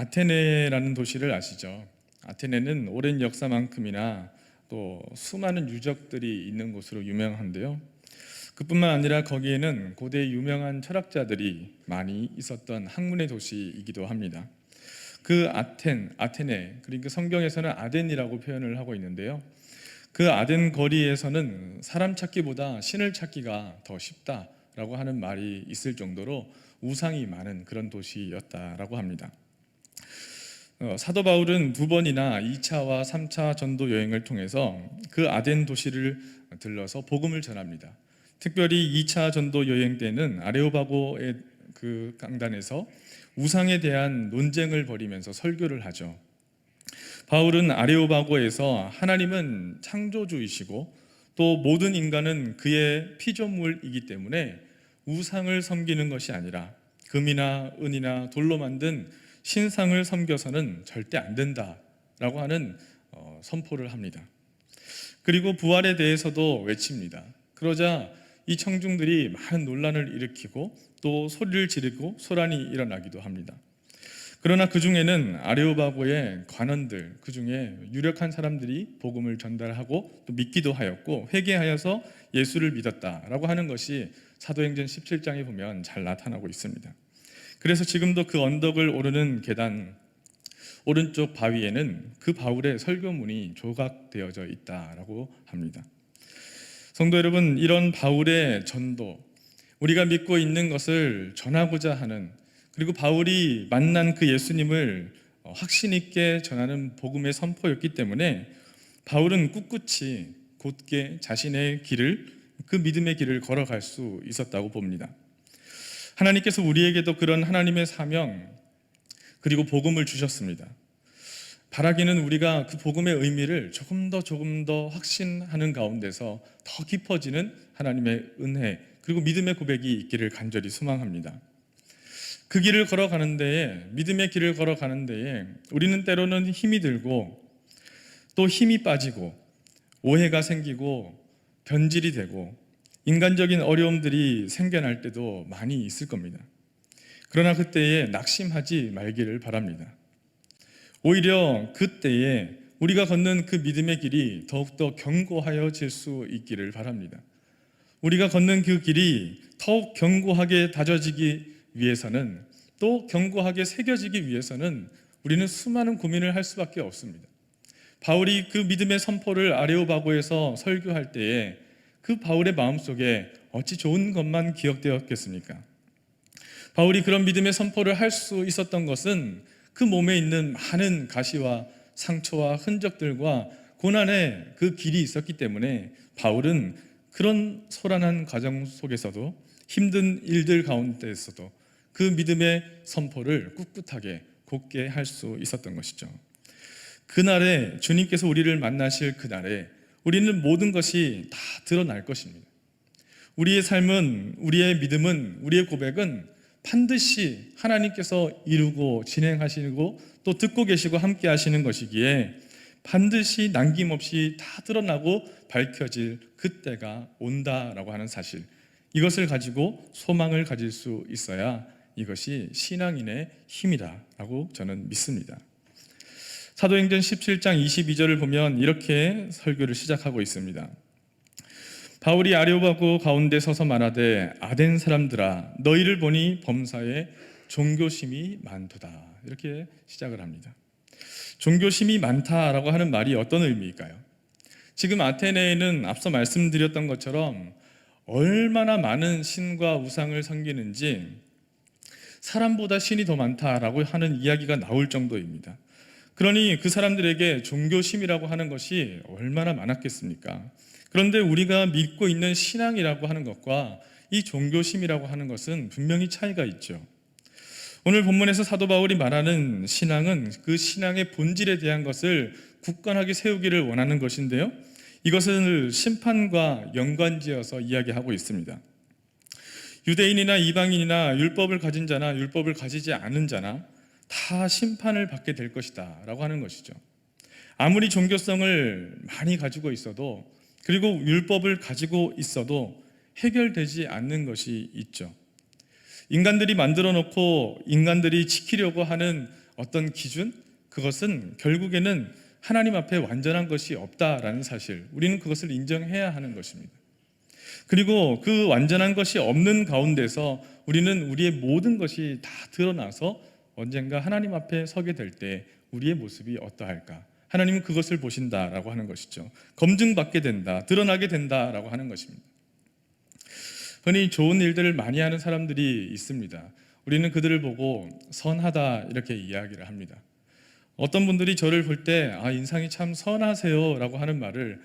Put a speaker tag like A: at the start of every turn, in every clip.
A: 아테네라는 도시를 아시죠? 아테네는 오랜 역사만큼이나 또 수많은 유적들이 있는 곳으로 유명한데요. 그뿐만 아니라 거기에는 고대 유명한 철학자들이 많이 있었던 학문의 도시이기도 합니다. 그 아테네, 그러니까 성경에서는 아덴이라고 표현을 하고 있는데요. 그 아덴 거리에서는 사람 찾기보다 신을 찾기가 더 쉽다라고 하는 말이 있을 정도로 우상이 많은 그런 도시였다라고 합니다. 사도 바울은 두 번이나 2차와 3차 전도 여행을 통해서 그 아덴 도시를 들러서 복음을 전합니다. 특별히 2차 전도 여행 때는 아레오바고의 그 강단에서 우상에 대한 논쟁을 벌이면서 설교를 하죠. 바울은 아레오바고에서 하나님은 창조주이시고 또 모든 인간은 그의 피조물이기 때문에 우상을 섬기는 것이 아니라 금이나 은이나 돌로 만든 신상을 섬겨서는 절대 안 된다라고 하는 선포를 합니다. 그리고 부활에 대해서도 외칩니다. 그러자 이 청중들이 많은 논란을 일으키고 또 소리를 지르고 소란이 일어나기도 합니다. 그러나 그 중에는 아레오바고의 관원들, 그 중에 유력한 사람들이 복음을 전달하고 또 믿기도 하였고 회개하여서 예수를 믿었다라고 하는 것이 사도행전 17장에 보면 잘 나타나고 있습니다. 그래서 지금도 그 언덕을 오르는 계단 오른쪽 바위에는 그 바울의 설교문이 조각되어져 있다라고 합니다. 성도 여러분, 이런 바울의 전도, 우리가 믿고 있는 것을 전하고자 하는, 그리고 바울이 만난 그 예수님을 확신 있게 전하는 복음의 선포였기 때문에 바울은 꿋꿋이 곧게 자신의 길을, 그 믿음의 길을 걸어갈 수 있었다고 봅니다. 하나님께서 우리에게도 그런 하나님의 사명 그리고 복음을 주셨습니다. 바라기는 우리가 그 복음의 의미를 조금 더 확신하는 가운데서 더 깊어지는 하나님의 은혜 그리고 믿음의 고백이 있기를 간절히 소망합니다. 그 길을 걸어가는 데에, 믿음의 길을 걸어가는 데에 우리는 때로는 힘이 들고 또 힘이 빠지고 오해가 생기고 변질이 되고 인간적인 어려움들이 생겨날 때도 많이 있을 겁니다. 그러나 그때에 낙심하지 말기를 바랍니다. 오히려 그때에 우리가 걷는 그 믿음의 길이 더욱더 견고하여질 수 있기를 바랍니다. 우리가 걷는 그 길이 더욱 견고하게 다져지기 위해서는, 또 견고하게 새겨지기 위해서는 우리는 수많은 고민을 할 수밖에 없습니다. 바울이 그 믿음의 선포를 아레오바고에서 설교할 때에 그 바울의 마음속에 어찌 좋은 것만 기억되었겠습니까? 바울이 그런 믿음의 선포를 할 수 있었던 것은 그 몸에 있는 많은 가시와 상처와 흔적들과 고난의 그 길이 있었기 때문에 바울은 그런 소란한 과정 속에서도, 힘든 일들 가운데에서도 그 믿음의 선포를 꿋꿋하게 곧게 할 수 있었던 것이죠. 그날에, 주님께서 우리를 만나실 그날에 우리는 모든 것이 다 드러날 것입니다. 우리의 삶은, 우리의 믿음은, 우리의 고백은 반드시 하나님께서 이루고 진행하시고 또 듣고 계시고 함께 하시는 것이기에 반드시 남김없이 다 드러나고 밝혀질 그때가 온다라고 하는 사실, 이것을 가지고 소망을 가질 수 있어야 이것이 신앙인의 힘이다라고 저는 믿습니다. 사도행전 17장 22절을 보면 이렇게 설교를 시작하고 있습니다. 바울이 아레오바고 가운데 서서 말하되 아덴 사람들아 너희를 보니 범사에 종교심이 많도다, 이렇게 시작을 합니다. 종교심이 많다라고 하는 말이 어떤 의미일까요? 지금 아테네에는 앞서 말씀드렸던 것처럼 얼마나 많은 신과 우상을 섬기는지 사람보다 신이 더 많다라고 하는 이야기가 나올 정도입니다. 그러니 그 사람들에게 종교심이라고 하는 것이 얼마나 많았겠습니까? 그런데 우리가 믿고 있는 신앙이라고 하는 것과 이 종교심이라고 하는 것은 분명히 차이가 있죠. 오늘 본문에서 사도 바울이 말하는 신앙은 그 신앙의 본질에 대한 것을 굳건하게 세우기를 원하는 것인데요, 이것을 심판과 연관지어서 이야기하고 있습니다. 유대인이나 이방인이나 율법을 가진 자나 율법을 가지지 않은 자나 다 심판을 받게 될 것이다 라고 하는 것이죠. 아무리 종교성을 많이 가지고 있어도, 그리고 율법을 가지고 있어도 해결되지 않는 것이 있죠. 인간들이 만들어 놓고 인간들이 지키려고 하는 어떤 기준, 그것은 결국에는 하나님 앞에 완전한 것이 없다라는 사실, 우리는 그것을 인정해야 하는 것입니다. 그리고 그 완전한 것이 없는 가운데서 우리는 우리의 모든 것이 다 드러나서 언젠가 하나님 앞에 서게 될 때 우리의 모습이 어떠할까? 하나님은 그것을 보신다라고 하는 것이죠. 검증받게 된다, 드러나게 된다라고 하는 것입니다. 흔히 좋은 일들을 많이 하는 사람들이 있습니다. 우리는 그들을 보고 선하다 이렇게 이야기를 합니다. 어떤 분들이 저를 볼 때 인상이 참 선하세요 라고 하는 말을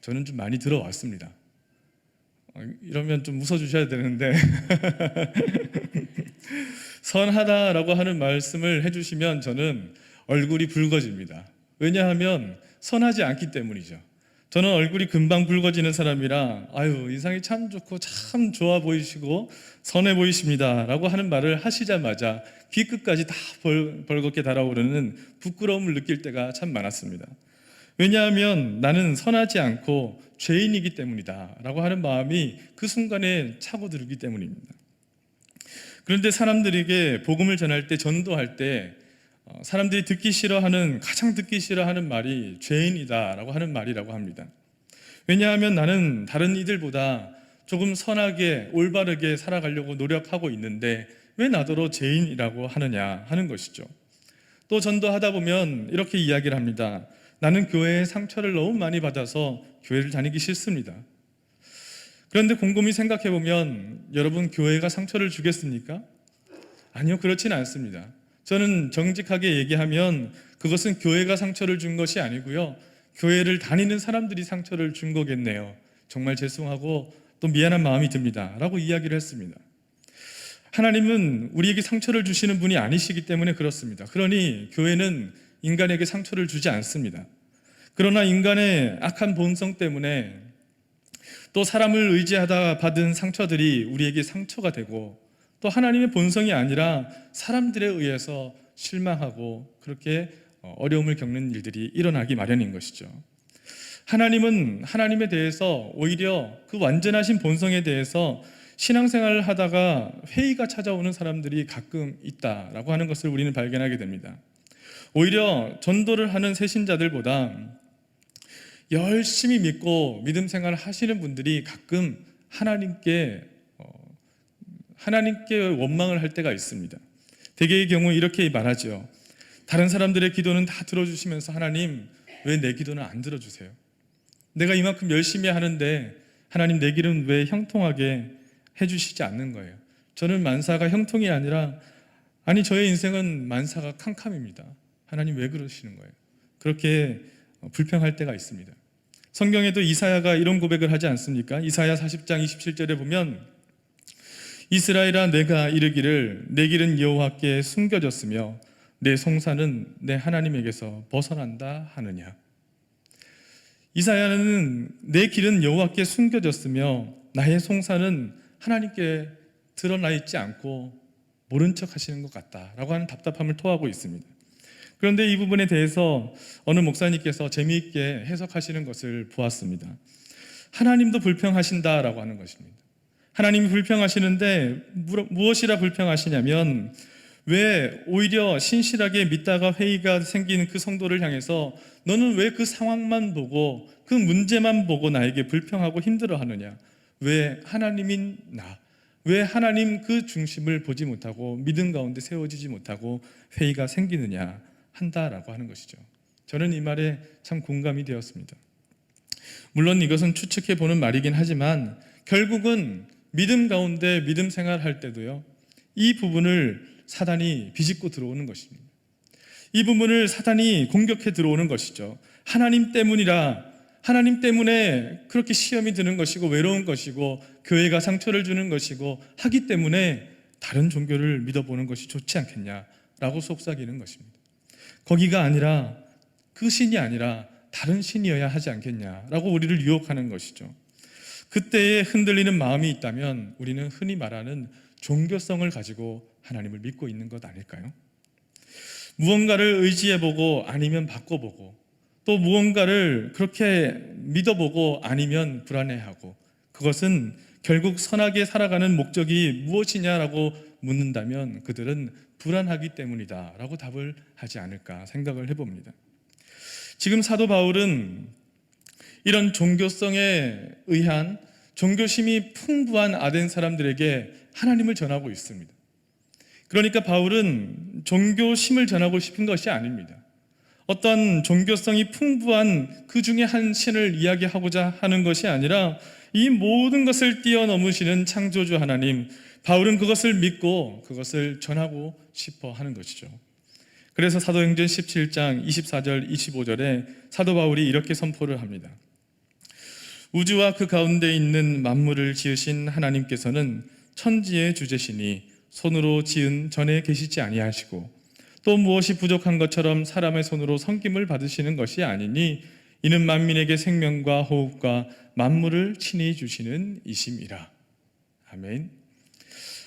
A: 저는 좀 많이 들어왔습니다. 이러면 좀 웃어주셔야 되는데 선하다라고 하는 말씀을 해주시면 저는 얼굴이 붉어집니다. 왜냐하면 선하지 않기 때문이죠. 저는 얼굴이 금방 붉어지는 사람이라 인상이 참 좋고 참 좋아 보이시고 선해 보이십니다 라고 하는 말을 하시자마자 귀 끝까지 다 벌겋게 달아오르는 부끄러움을 느낄 때가 참 많았습니다. 왜냐하면 나는 선하지 않고 죄인이기 때문이다 라고 하는 마음이 그 순간에 차고들기 때문입니다. 그런데 사람들에게 복음을 전할 때, 전도할 때 사람들이 가장 듣기 싫어하는 말이 죄인이다 라고 하는 말이라고 합니다. 왜냐하면 나는 다른 이들보다 조금 선하게 올바르게 살아가려고 노력하고 있는데 왜 나더러 죄인이라고 하느냐 하는 것이죠. 또 전도하다 보면 이렇게 이야기를 합니다. 나는 교회에 상처를 너무 많이 받아서 교회를 다니기 싫습니다. 그런데 곰곰이 생각해 보면 여러분, 교회가 상처를 주겠습니까? 아니요, 그렇지는 않습니다. 저는 정직하게 얘기하면 그것은 교회가 상처를 준 것이 아니고요, 교회를 다니는 사람들이 상처를 준 거겠네요. 정말 죄송하고 또 미안한 마음이 듭니다 라고 이야기를 했습니다. 하나님은 우리에게 상처를 주시는 분이 아니시기 때문에 그렇습니다. 그러니 교회는 인간에게 상처를 주지 않습니다. 그러나 인간의 악한 본성 때문에 또 사람을 의지하다 받은 상처들이 우리에게 상처가 되고, 또 하나님의 본성이 아니라 사람들에 의해서 실망하고 그렇게 어려움을 겪는 일들이 일어나기 마련인 것이죠. 하나님은 하나님에 대해서 오히려 그 완전하신 본성에 대해서 신앙생활을 하다가 회의가 찾아오는 사람들이 가끔 있다라고 하는 것을 우리는 발견하게 됩니다. 오히려 전도를 하는 새신자들보다 열심히 믿고 믿음 생활을 하시는 분들이 가끔 하나님께 원망을 할 때가 있습니다. 대개의 경우 이렇게 말하죠. 다른 사람들의 기도는 다 들어주시면서 하나님, 왜 내 기도는 안 들어주세요? 내가 이만큼 열심히 하는데 하나님, 내 길은 왜 형통하게 해주시지 않는 거예요? 저는 만사가 형통이 아니라 저의 인생은 만사가 캄캄입니다. 하나님, 왜 그러시는 거예요? 그렇게 불평할 때가 있습니다. 성경에도 이사야가 이런 고백을 하지 않습니까? 이사야 40장 27절에 보면 이스라엘아, 내가 이르기를 내 길은 여호와께 숨겨졌으며 내 송사는 내 하나님에게서 벗어난다 하느냐. 이사야는 내 길은 여호와께 숨겨졌으며 나의 송사는 하나님께 드러나 있지 않고 모른 척 하시는 것 같다라고 하는 답답함을 토하고 있습니다. 그런데 이 부분에 대해서 어느 목사님께서 재미있게 해석하시는 것을 보았습니다. 하나님도 불평하신다라고 하는 것입니다. 하나님이 불평하시는데 무엇이라 불평하시냐면, 왜 오히려 신실하게 믿다가 회의가 생기는 그 성도를 향해서 너는 왜 그 상황만 보고 그 문제만 보고 나에게 불평하고 힘들어하느냐? 왜 하나님인 나, 왜 하나님 그 중심을 보지 못하고 믿음 가운데 세워지지 못하고 회의가 생기느냐 한다라고 하는 것이죠. 저는 이 말에 참 공감이 되었습니다. 물론 이것은 추측해 보는 말이긴 하지만 결국은 믿음 가운데 믿음 생활할 때도요, 이 부분을 사단이 비집고 들어오는 것입니다. 이 부분을 사단이 공격해 들어오는 것이죠. 하나님 때문이라, 하나님 때문에 그렇게 시험이 드는 것이고 외로운 것이고 교회가 상처를 주는 것이고 하기 때문에 다른 종교를 믿어보는 것이 좋지 않겠냐라고 속삭이는 것입니다. 거기가 아니라, 그 신이 아니라 다른 신이어야 하지 않겠냐라고 우리를 유혹하는 것이죠. 그때에 흔들리는 마음이 있다면 우리는 흔히 말하는 종교성을 가지고 하나님을 믿고 있는 것 아닐까요? 무언가를 의지해보고 아니면 바꿔보고, 또 무언가를 그렇게 믿어보고 아니면 불안해하고, 그것은 결국 선하게 살아가는 목적이 무엇이냐라고 묻는다면 그들은 불안하기 때문이다 라고 답을 하지 않을까 생각을 해봅니다. 지금 사도 바울은 이런 종교성에 의한 종교심이 풍부한 아덴 사람들에게 하나님을 전하고 있습니다. 그러니까 바울은 종교심을 전하고 싶은 것이 아닙니다. 어떤 종교성이 풍부한 그 중에 한 신을 이야기하고자 하는 것이 아니라 이 모든 것을 뛰어넘으시는 창조주 하나님, 바울은 그것을 믿고 그것을 전하고 싶어 하는 것이죠. 그래서 사도행전 17장 24절 25절에 사도 바울이 이렇게 선포를 합니다. 우주와 그 가운데 있는 만물을 지으신 하나님께서는 천지의 주제시니 손으로 지은 전에 계시지 아니하시고 또 무엇이 부족한 것처럼 사람의 손으로 섬김을 받으시는 것이 아니니 이는 만민에게 생명과 호흡과 만물을 친히 주시는 이심이라. 아멘.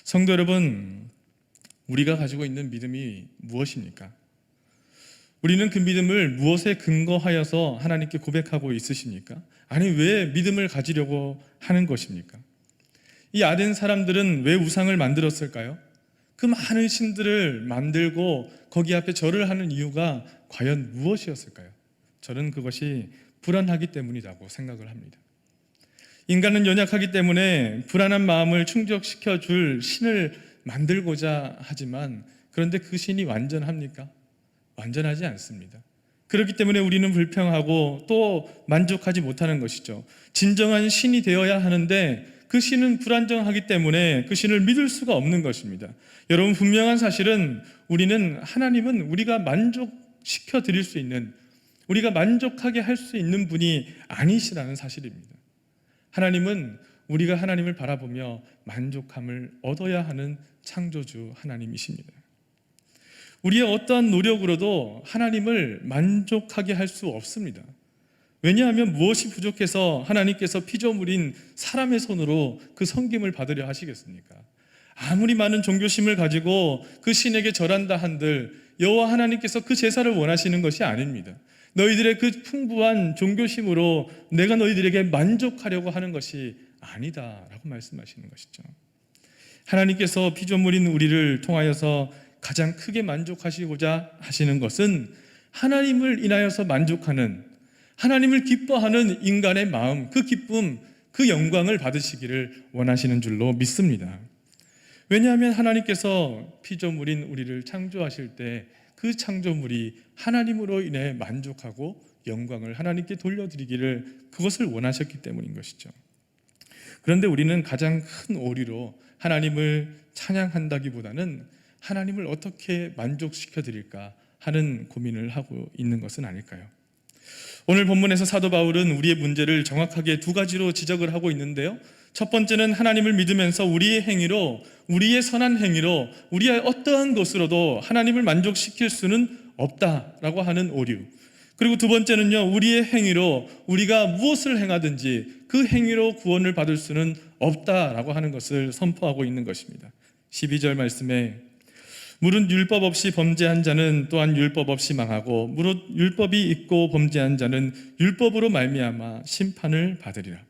A: 성도 여러분, 우리가 가지고 있는 믿음이 무엇입니까? 우리는 그 믿음을 무엇에 근거하여서 하나님께 고백하고 있으십니까? 아니, 왜 믿음을 가지려고 하는 것입니까? 이 아덴 사람들은 왜 우상을 만들었을까요? 그 많은 신들을 만들고 거기 앞에 절을 하는 이유가 과연 무엇이었을까요? 저는 그것이 불안하기 때문이라고 생각을 합니다. 인간은 연약하기 때문에 불안한 마음을 충족시켜 줄 신을 만들고자 하지만 그런데 그 신이 완전합니까? 완전하지 않습니다. 그렇기 때문에 우리는 불평하고 또 만족하지 못하는 것이죠. 진정한 신이 되어야 하는데 그 신은 불안정하기 때문에 그 신을 믿을 수가 없는 것입니다. 여러분, 분명한 사실은 하나님은 우리가 만족시켜 드릴 수 있는, 우리가 만족하게 할 수 있는 분이 아니시라는 사실입니다. 하나님은 우리가 하나님을 바라보며 만족함을 얻어야 하는 창조주 하나님이십니다. 우리의 어떠한 노력으로도 하나님을 만족하게 할 수 없습니다. 왜냐하면 무엇이 부족해서 하나님께서 피조물인 사람의 손으로 그 섬김을 받으려 하시겠습니까? 아무리 많은 종교심을 가지고 그 신에게 절한다 한들 여호와 하나님께서 그 제사를 원하시는 것이 아닙니다. 너희들의 그 풍부한 종교심으로 내가 너희들에게 만족하려고 하는 것이 아니다라고 말씀하시는 것이죠. 하나님께서 피조물인 우리를 통하여서 가장 크게 만족하시고자 하시는 것은 하나님을 인하여서 만족하는, 하나님을 기뻐하는 인간의 마음, 그 기쁨, 그 영광을 받으시기를 원하시는 줄로 믿습니다. 왜냐하면 하나님께서 피조물인 우리를 창조하실 때 그 창조물이 하나님으로 인해 만족하고 영광을 하나님께 돌려드리기를 그것을 원하셨기 때문인 것이죠. 그런데 우리는 가장 큰 오류로 하나님을 찬양한다기보다는 하나님을 어떻게 만족시켜 드릴까 하는 고민을 하고 있는 것은 아닐까요? 오늘 본문에서 사도 바울은 우리의 문제를 정확하게 두 가지로 지적을 하고 있는데요. 첫 번째는 하나님을 믿으면서 우리의 행위로, 우리의 선한 행위로, 우리의 어떠한 것으로도 하나님을 만족시킬 수는 없다라고 하는 오류. 그리고 두 번째는요, 우리의 행위로 우리가 무엇을 행하든지 그 행위로 구원을 받을 수는 없다라고 하는 것을 선포하고 있는 것입니다. 12절 말씀에 무릇 율법 없이 범죄한 자는 또한 율법 없이 망하고 무릇 율법이 있고 범죄한 자는 율법으로 말미암아 심판을 받으리라.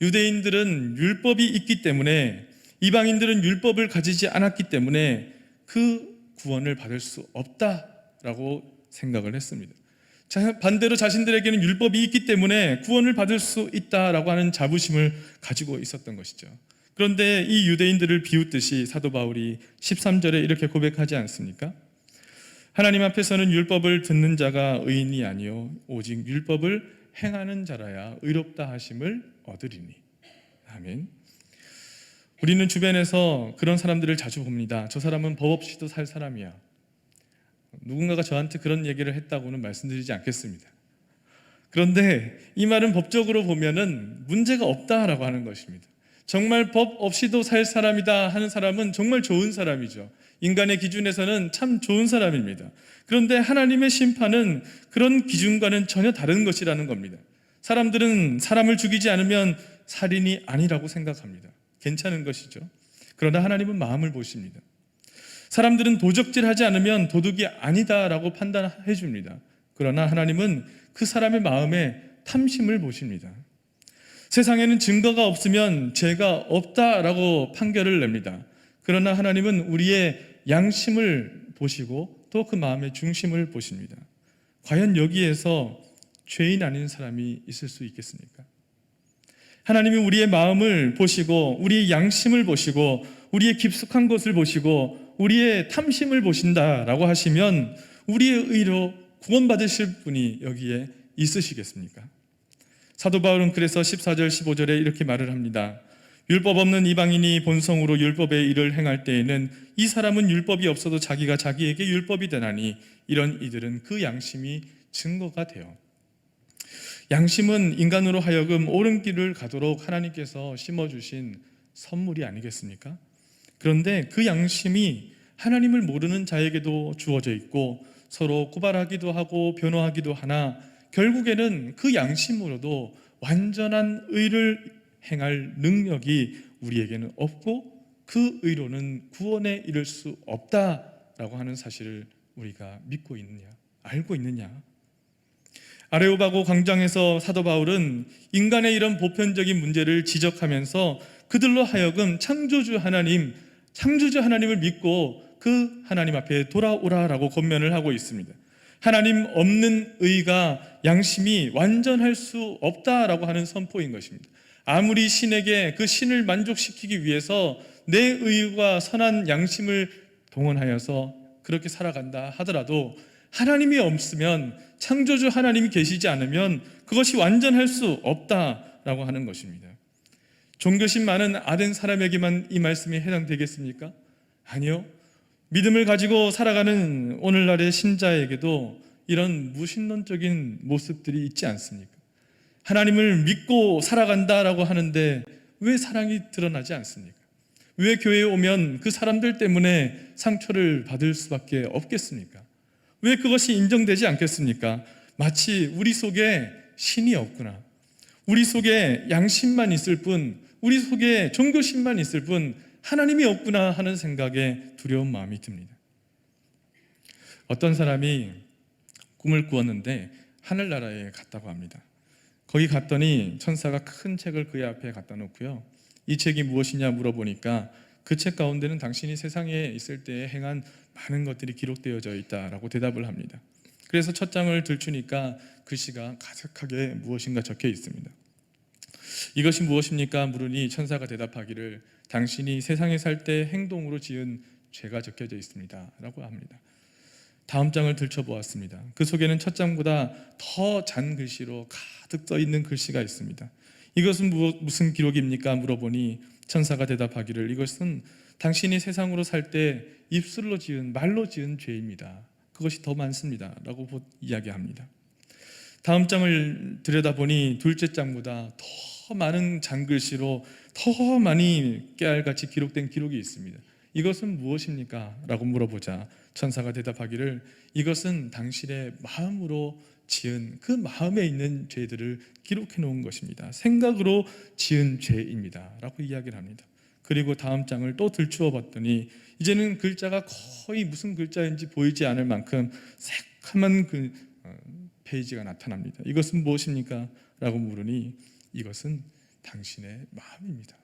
A: 유대인들은 율법이 있기 때문에, 이방인들은 율법을 가지지 않았기 때문에 그 구원을 받을 수 없다라고 생각을 했습니다. 반대로 자신들에게는 율법이 있기 때문에 구원을 받을 수 있다라고 하는 자부심을 가지고 있었던 것이죠. 그런데 이 유대인들을 비웃듯이 사도 바울이 13절에 이렇게 고백하지 않습니까? 하나님 앞에서는 율법을 듣는 자가 의인이 아니요 오직 율법을 행하는 자라야 의롭다 하심을 얻으리니. 아멘. 우리는 주변에서 그런 사람들을 자주 봅니다. 저 사람은 법 없이도 살 사람이야. 누군가가 저한테 그런 얘기를 했다고는 말씀드리지 않겠습니다. 그런데 이 말은 법적으로 보면은 문제가 없다라고 하는 것입니다. 정말 법 없이도 살 사람이다 하는 사람은 정말 좋은 사람이죠. 인간의 기준에서는 참 좋은 사람입니다. 그런데 하나님의 심판은 그런 기준과는 전혀 다른 것이라는 겁니다. 사람들은 사람을 죽이지 않으면 살인이 아니라고 생각합니다. 괜찮은 것이죠. 그러나 하나님은 마음을 보십니다. 사람들은 도적질하지 않으면 도둑이 아니다라고 판단해 줍니다. 그러나 하나님은 그 사람의 마음에 탐심을 보십니다. 세상에는 증거가 없으면 죄가 없다라고 판결을 냅니다. 그러나 하나님은 우리의 양심을 보시고 또 그 마음의 중심을 보십니다. 과연 여기에서 죄인 아닌 사람이 있을 수 있겠습니까? 하나님이 우리의 마음을 보시고 우리의 양심을 보시고 우리의 깊숙한 것을 보시고 우리의 탐심을 보신다라고 하시면 우리의 의로 구원받으실 분이 여기에 있으시겠습니까? 사도 바울은 그래서 14절 15절에 이렇게 말을 합니다. 율법 없는 이방인이 본성으로 율법의 일을 행할 때에는 이 사람은 율법이 없어도 자기가 자기에게 율법이 되나니 이런 이들은 그 양심이 증거가 되어. 양심은 인간으로 하여금 옳은 길을 가도록 하나님께서 심어주신 선물이 아니겠습니까? 그런데 그 양심이 하나님을 모르는 자에게도 주어져 있고 서로 고발하기도 하고 변호하기도 하나 결국에는 그 양심으로도 완전한 의를 행할 능력이 우리에게는 없고 그 의로는 구원에 이를 수 없다라고 하는 사실을 우리가 믿고 있느냐, 알고 있느냐? 아레오바고 광장에서 사도 바울은 인간의 이런 보편적인 문제를 지적하면서 그들로 하여금 창조주 하나님을 믿고 그 하나님 앞에 돌아오라라고 권면을 하고 있습니다. 하나님 없는 의가 양심이 완전할 수 없다라고 하는 선포인 것입니다. 아무리 신에게 그 신을 만족시키기 위해서 내 의와 선한 양심을 동원하여서 그렇게 살아간다 하더라도 하나님이 없으면, 창조주 하나님이 계시지 않으면 그것이 완전할 수 없다라고 하는 것입니다. 종교심 많은 아덴 사람에게만 이 말씀이 해당되겠습니까? 아니요. 믿음을 가지고 살아가는 오늘날의 신자에게도 이런 무신론적인 모습들이 있지 않습니까? 하나님을 믿고 살아간다라고 하는데 왜 사랑이 드러나지 않습니까? 왜 교회에 오면 그 사람들 때문에 상처를 받을 수밖에 없겠습니까? 왜 그것이 인정되지 않겠습니까? 마치 우리 속에 신이 없구나, 우리 속에 양심만 있을 뿐, 우리 속에 종교심만 있을 뿐 하나님이 없구나 하는 생각에 두려운 마음이 듭니다. 어떤 사람이 꿈을 꾸었는데 하늘나라에 갔다고 합니다. 거기 갔더니 천사가 큰 책을 그의 앞에 갖다 놓고요, 이 책이 무엇이냐 물어보니까 그 책 가운데는 당신이 세상에 있을 때 행한 많은 것들이 기록되어져 있다라고 대답을 합니다. 그래서 첫 장을 들추니까 글씨가 가득하게 무엇인가 적혀 있습니다. 이것이 무엇입니까? 물으니 천사가 대답하기를 당신이 세상에 살 때 행동으로 지은 죄가 적혀져 있습니다 라고 합니다. 다음 장을 들춰보았습니다. 그 속에는 첫 장보다 더 잔 글씨로 가득 써 있는 글씨가 있습니다. 이것은 무슨 기록입니까? 물어보니 천사가 대답하기를 이것은 당신이 세상으로 살 때 입술로 지은, 말로 지은 죄입니다. 그것이 더 많습니다 라고 이야기합니다. 다음 장을 들여다보니 둘째 장보다 더 많은 잔글씨로 더 많이 깨알같이 기록된 기록이 있습니다. 이것은 무엇입니까? 라고 물어보자 천사가 대답하기를 이것은 당신의 마음으로 지은, 그 마음에 있는 죄들을 기록해 놓은 것입니다. 생각으로 지은 죄입니다 라고 이야기를 합니다. 그리고 다음 장을 또 들추어 봤더니 이제는 글자가 거의 무슨 글자인지 보이지 않을 만큼 새카만 그 페이지가 나타납니다. 이것은 무엇입니까? 라고 물으니 이것은 당신의 마음입니다.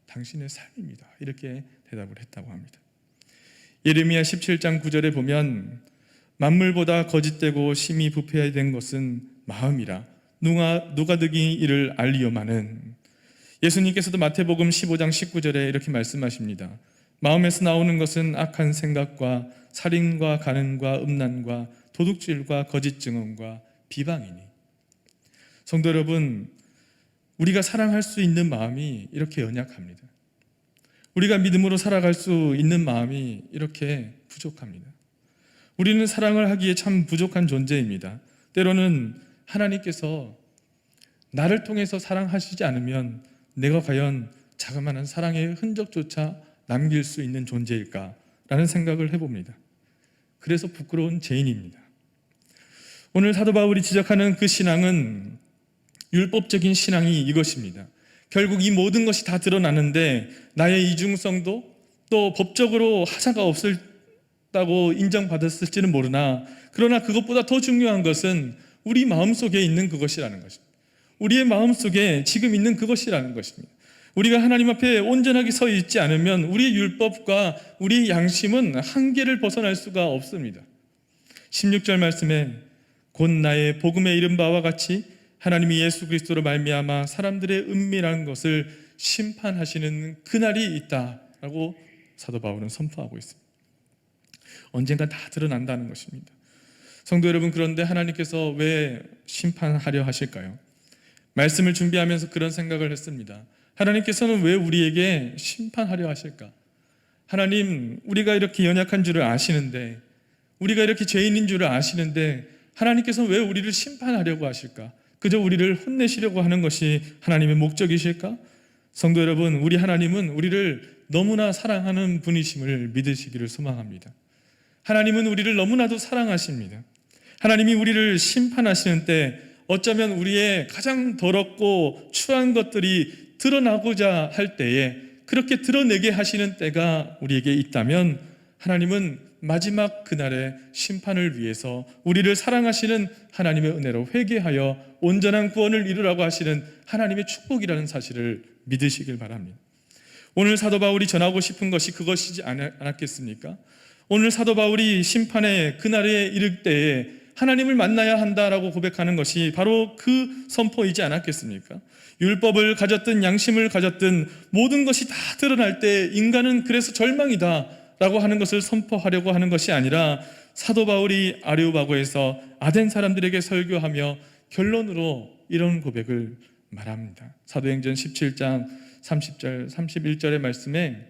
A: 당신의 삶입니다. 이렇게 대답을 했다고 합니다. 예레미야 17장 9절에 보면 만물보다 거짓되고 심히 부패된 것은 마음이라 누가 득이 이를 알리오마는. 예수님께서도 마태복음 15장 19절에 이렇게 말씀하십니다. 마음에서 나오는 것은 악한 생각과 살인과 간음과 음란과 도둑질과 거짓 증언과 비방이니. 성도 여러분, 우리가 사랑할 수 있는 마음이 이렇게 연약합니다. 우리가 믿음으로 살아갈 수 있는 마음이 이렇게 부족합니다. 우리는 사랑을 하기에 참 부족한 존재입니다. 때로는 하나님께서 나를 통해서 사랑하시지 않으면 내가 과연 자그마한 사랑의 흔적조차 남길 수 있는 존재일까라는 생각을 해봅니다. 그래서 부끄러운 죄인입니다. 오늘 사도 바울이 지적하는 그 신앙은 율법적인 신앙이 이것입니다. 결국 이 모든 것이 다 드러나는데 나의 이중성도 또 법적으로 하자가 없었다고 인정받았을지는 모르나 그러나 그것보다 더 중요한 것은 우리 마음속에 있는 그것이라는 것입니다. 우리의 마음속에 지금 있는 그것이라는 것입니다. 우리가 하나님 앞에 온전하게 서 있지 않으면 우리의 율법과 우리의 양심은 한계를 벗어날 수가 없습니다. 16절 말씀에 곧 나의 복음에 이른 바와 같이 하나님이 예수 그리스도로 말미암아 사람들의 은밀한 것을 심판하시는 그날이 있다라고 사도 바울은 선포하고 있습니다. 언젠가 다 드러난다는 것입니다. 성도 여러분, 그런데 하나님께서 왜 심판하려 하실까요? 말씀을 준비하면서 그런 생각을 했습니다. 하나님께서는 왜 우리에게 심판하려 하실까? 하나님, 우리가 이렇게 연약한 줄을 아시는데, 우리가 이렇게 죄인인 줄을 아시는데 하나님께서는 왜 우리를 심판하려고 하실까? 그저 우리를 혼내시려고 하는 것이 하나님의 목적이실까? 성도 여러분, 우리 하나님은 우리를 너무나 사랑하는 분이심을 믿으시기를 소망합니다. 하나님은 우리를 너무나도 사랑하십니다. 하나님이 우리를 심판하시는 때 어쩌면 우리의 가장 더럽고 추한 것들이 드러나고자 할 때에, 그렇게 드러내게 하시는 때가 우리에게 있다면 하나님은 마지막 그날의 심판을 위해서 우리를 사랑하시는 하나님의 은혜로 회개하여 온전한 구원을 이루라고 하시는 하나님의 축복이라는 사실을 믿으시길 바랍니다. 오늘 사도 바울이 전하고 싶은 것이 그것이지 않았겠습니까? 오늘 사도 바울이 심판의 그날에 이를 때에 하나님을 만나야 한다라고 고백하는 것이 바로 그 선포이지 않았겠습니까? 율법을 가졌든 양심을 가졌든 모든 것이 다 드러날 때 인간은 그래서 절망이다 라고 하는 것을 선포하려고 하는 것이 아니라, 사도 바울이 아레오바고에서 아덴 사람들에게 설교하며 결론으로 이런 고백을 말합니다. 사도행전 17장 30절 31절의 말씀에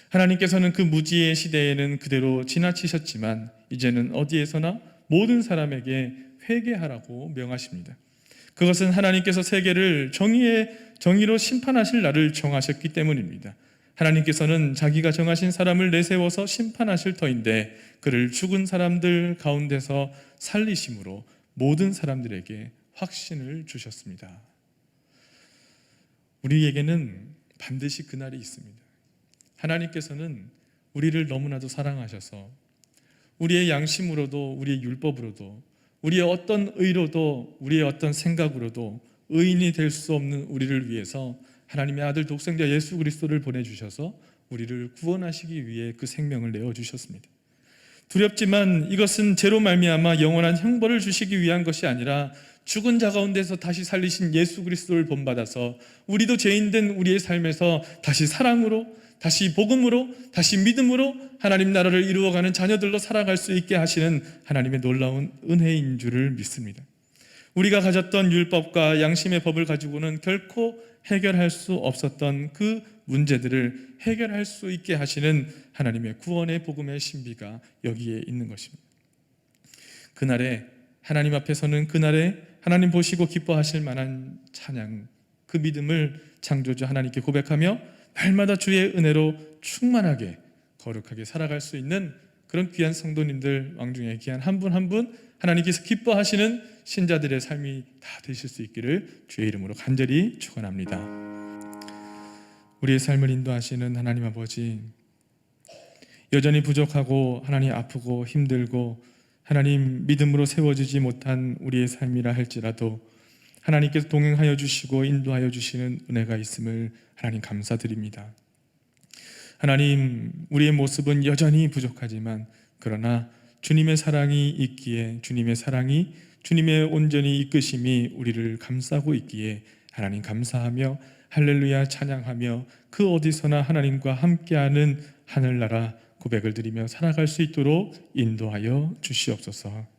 A: 하나님께서는 그 무지의 시대에는 그대로 지나치셨지만 이제는 어디에서나 모든 사람에게 회개하라고 명하십니다. 그것은 하나님께서 세계를 정의로 심판하실 날을 정하셨기 때문입니다. 하나님께서는 자기가 정하신 사람을 내세워서 심판하실 터인데 그를 죽은 사람들 가운데서 살리심으로 모든 사람들에게 확신을 주셨습니다. 우리에게는 반드시 그날이 있습니다. 하나님께서는 우리를 너무나도 사랑하셔서 우리의 양심으로도 우리의 율법으로도 우리의 어떤 의로도 우리의 어떤 생각으로도 의인이 될 수 없는 우리를 위해서 하나님의 아들 독생자 예수 그리스도를 보내주셔서 우리를 구원하시기 위해 그 생명을 내어주셨습니다. 두렵지만 이것은 죄로 말미암아 영원한 형벌을 주시기 위한 것이 아니라 죽은 자 가운데서 다시 살리신 예수 그리스도를 본받아서 우리도 죄인된 우리의 삶에서 다시 사랑으로, 다시 복음으로, 다시 믿음으로 하나님 나라를 이루어가는 자녀들로 살아갈 수 있게 하시는 하나님의 놀라운 은혜인 줄을 믿습니다. 우리가 가졌던 율법과 양심의 법을 가지고는 결코 해결할 수 없었던 그 문제들을 해결할 수 있게 하시는 하나님의 구원의 복음의 신비가 여기에 있는 것입니다. 그날에 하나님 앞에서는 그날에 하나님 보시고 기뻐하실 만한 찬양, 그 믿음을 창조주 하나님께 고백하며 날마다 주의 은혜로 충만하게 거룩하게 살아갈 수 있는 그런 귀한 성도님들, 왕중의 귀한 한 분 한 분 하나님께서 기뻐하시는 신자들의 삶이 다 되실 수 있기를 주의 이름으로 간절히 축원합니다. 우리의 삶을 인도하시는 하나님 아버지, 여전히 부족하고 하나님 아프고 힘들고 하나님 믿음으로 세워지지 못한 우리의 삶이라 할지라도 하나님께서 동행하여 주시고 인도하여 주시는 은혜가 있음을 하나님 감사드립니다. 하나님, 우리의 모습은 여전히 부족하지만 그러나 주님의 사랑이 있기에, 주님의 사랑이, 주님의 온전히 이끄심이 우리를 감싸고 있기에 하나님 감사하며 할렐루야 찬양하며 그 어디서나 하나님과 함께하는 하늘나라 고백을 드리며 살아갈 수 있도록 인도하여 주시옵소서.